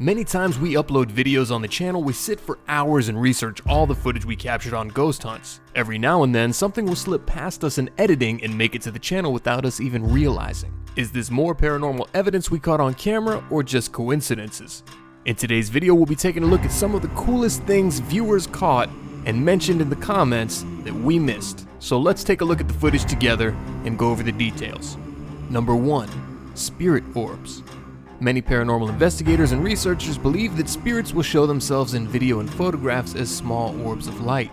Many times we upload videos on the channel, we sit for hours and research all the footage we captured on ghost hunts. Every now and then, something will slip past us in editing and make it to the channel without us even realizing. Is this more paranormal evidence we caught on camera, or just coincidences? In today's video, we'll be taking a look at some of the coolest things viewers caught and mentioned in the comments that we missed. So let's take a look at the footage together and go over the details. Number 1. Spirit orbs. Many paranormal investigators and researchers believe that spirits will show themselves in video and photographs as small orbs of light.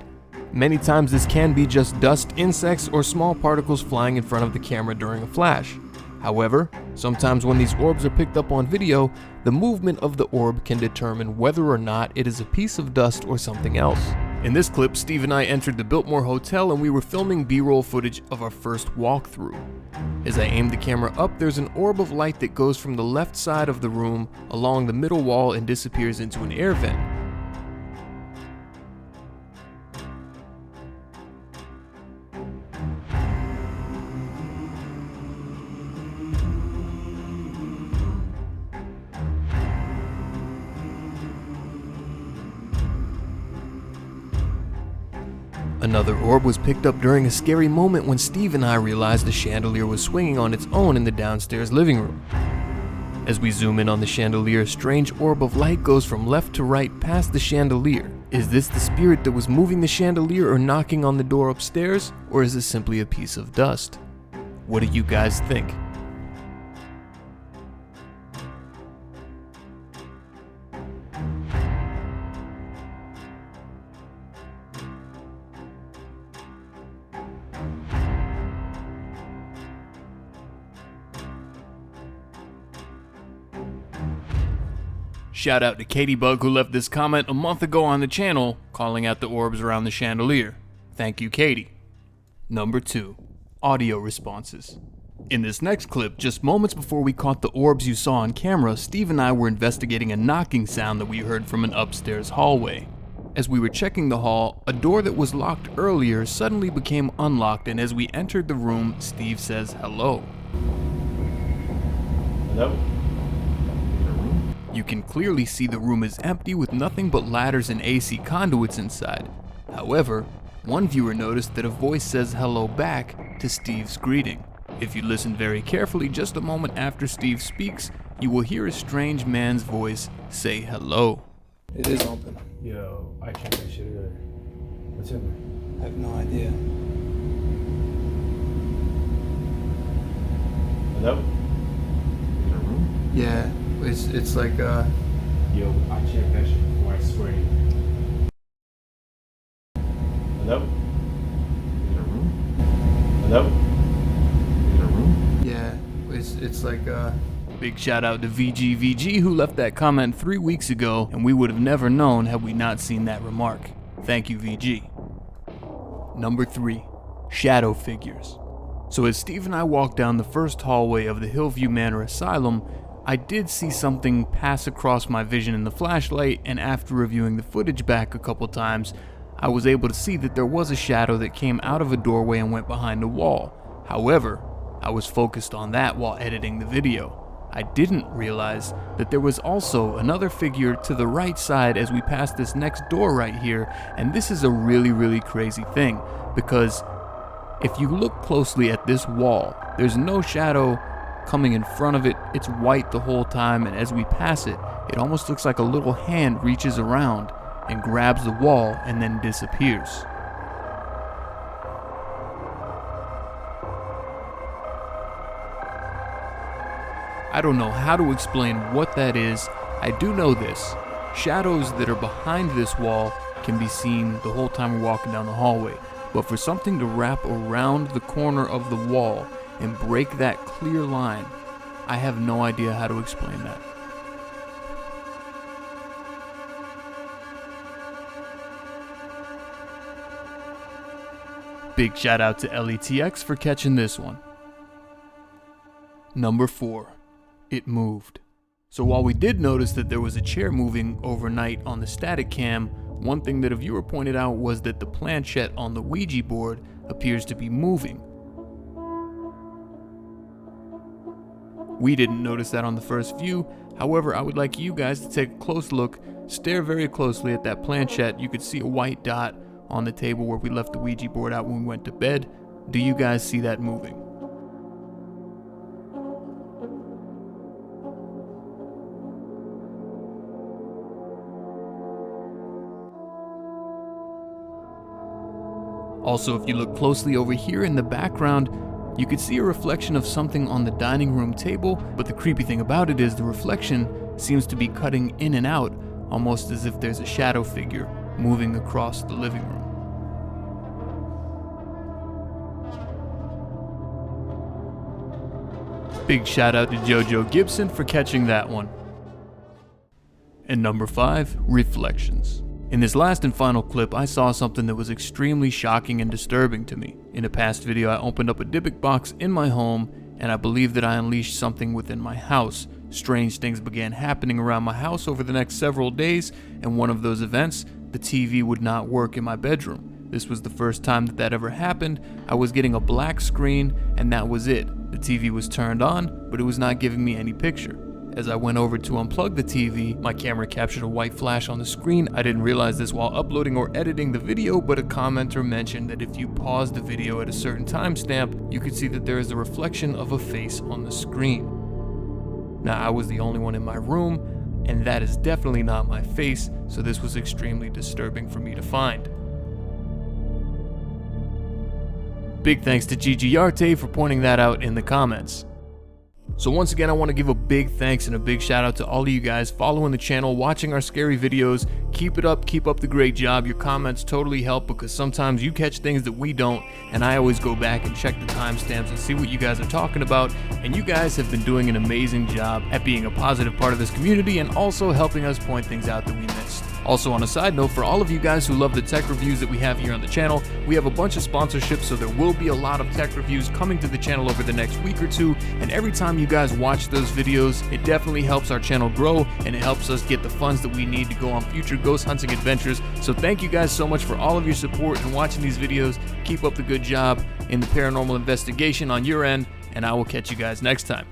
Many times this can be just dust, insects, or small particles flying in front of the camera during a flash. However, sometimes when these orbs are picked up on video, the movement of the orb can determine whether or not it is a piece of dust or something else. In this clip, Steve and I entered the Biltmore Hotel and we were filming B-roll footage of our first walkthrough. As I aimed the camera up, there's an orb of light that goes from the left side of the room along the middle wall and disappears into an air vent. Another orb was picked up during a scary moment when Steve and I realized the chandelier was swinging on its own in the downstairs living room. As we zoom in on the chandelier, a strange orb of light goes from left to right past the chandelier. Is this the spirit that was moving the chandelier or knocking on the door upstairs, or is this simply a piece of dust? What do you guys think? Shout out to Dybbuk who left this comment a month ago on the channel, calling out the orbs around the chandelier. Thank you, Katie. Number 2. Audio responses. In this next clip, just moments before we caught the orbs you saw on camera, Steve and I were investigating a knocking sound that we heard from an upstairs hallway. As we were checking the hall, a door that was locked earlier suddenly became unlocked, and as we entered the room, Steve says hello. Hello? You can clearly see the room is empty with nothing but ladders and AC conduits inside. However, one viewer noticed that a voice says hello back to Steve's greeting. If you listen very carefully, just a moment after Steve speaks, you will hear a strange man's voice say hello. It is open. Yo, I checked that shit earlier. What's in there? I have no idea. Hello? In a room? Yeah, it's like Yo, I checked that shit before, I swear to you. Hello? In a room? Hello? In a room? yeah, it's like Big shout out to VGVG who left that comment 3 weeks ago, and we would have never known had we not seen that remark. Thank you, VG. Number 3. Shadow figures. So as Steve and I walked down the first hallway of the View Manor Asylum, I did see something pass across my vision in the flashlight, and after reviewing the footage back a couple times, I was able to see that there was a shadow that came out of a doorway and went behind a wall. However, I was focused on that while editing the video. I didn't realize that there was also another figure to the right side as we passed this next door right here, and this is a really crazy thing, because if you look closely at this wall, there's no shadow coming in front of it. It's white the whole time, and as we pass it, it almost looks like a little hand reaches around and grabs the wall and then disappears. I don't know how to explain what that is. I do know this. Shadows that are behind this wall can be seen the whole time we're walking down the hallway, but for something to wrap around the corner of the wall and break that clear line, I have no idea how to explain that. Big shout out to LETX for catching this one. Number 4. It moved. So while we did notice that there was a chair moving overnight on the static cam, one thing that a viewer pointed out was that the planchette on the Ouija board appears to be moving. We didn't notice that on the first view, However, I would like you guys to take a close look, stare very closely at that planchette. You could see a white dot on the table where we left the Ouija board out when we went to bed. Do you guys see that moving? Also, if you look closely over here in the background, you could see a reflection of something on the dining room table, but the creepy thing about it is the reflection seems to be cutting in and out, almost as if there's a shadow figure moving across the living room. Big shout out to JoJo Gibson for catching that one. And number 5, reflections. In this last and final clip, I saw something that was extremely shocking and disturbing to me. In a past video, I opened up a Dybbuk box in my home, and I believe that I unleashed something within my house. Strange things began happening around my house over the next several days, and one of those events, the TV would not work in my bedroom. This was the first time that ever happened. I was getting a black screen, and that was it. The TV was turned on, but it was not giving me any picture. As I went over to unplug the TV, my camera captured a white flash on the screen. I didn't realize this while uploading or editing the video, but a commenter mentioned that if you pause the video at a certain timestamp, you could see that there is a reflection of a face on the screen. Now, I was the only one in my room, and that is definitely not my face, so this was extremely disturbing for me to find. Big thanks to Gigi Yarte for pointing that out in the comments. So once again, I want to give a big thanks and a big shout out to all of you guys following the channel, watching our scary videos. Keep it up, keep up the great job. Your comments totally help because sometimes you catch things that we don't, and I always go back and check the timestamps and see what you guys are talking about, and you guys have been doing an amazing job at being a positive part of this community and also helping us point things out that we missed. Also, on a side note, for all of you guys who love the tech reviews that we have here on the channel, we have a bunch of sponsorships, so there will be a lot of tech reviews coming to the channel over the next week or two, and every time you guys watch those videos, it definitely helps our channel grow, and it helps us get the funds that we need to go on future ghost hunting adventures. So thank you guys so much for all of your support and watching these videos. Keep up the good job in the paranormal investigation on your end, and I will catch you guys next time.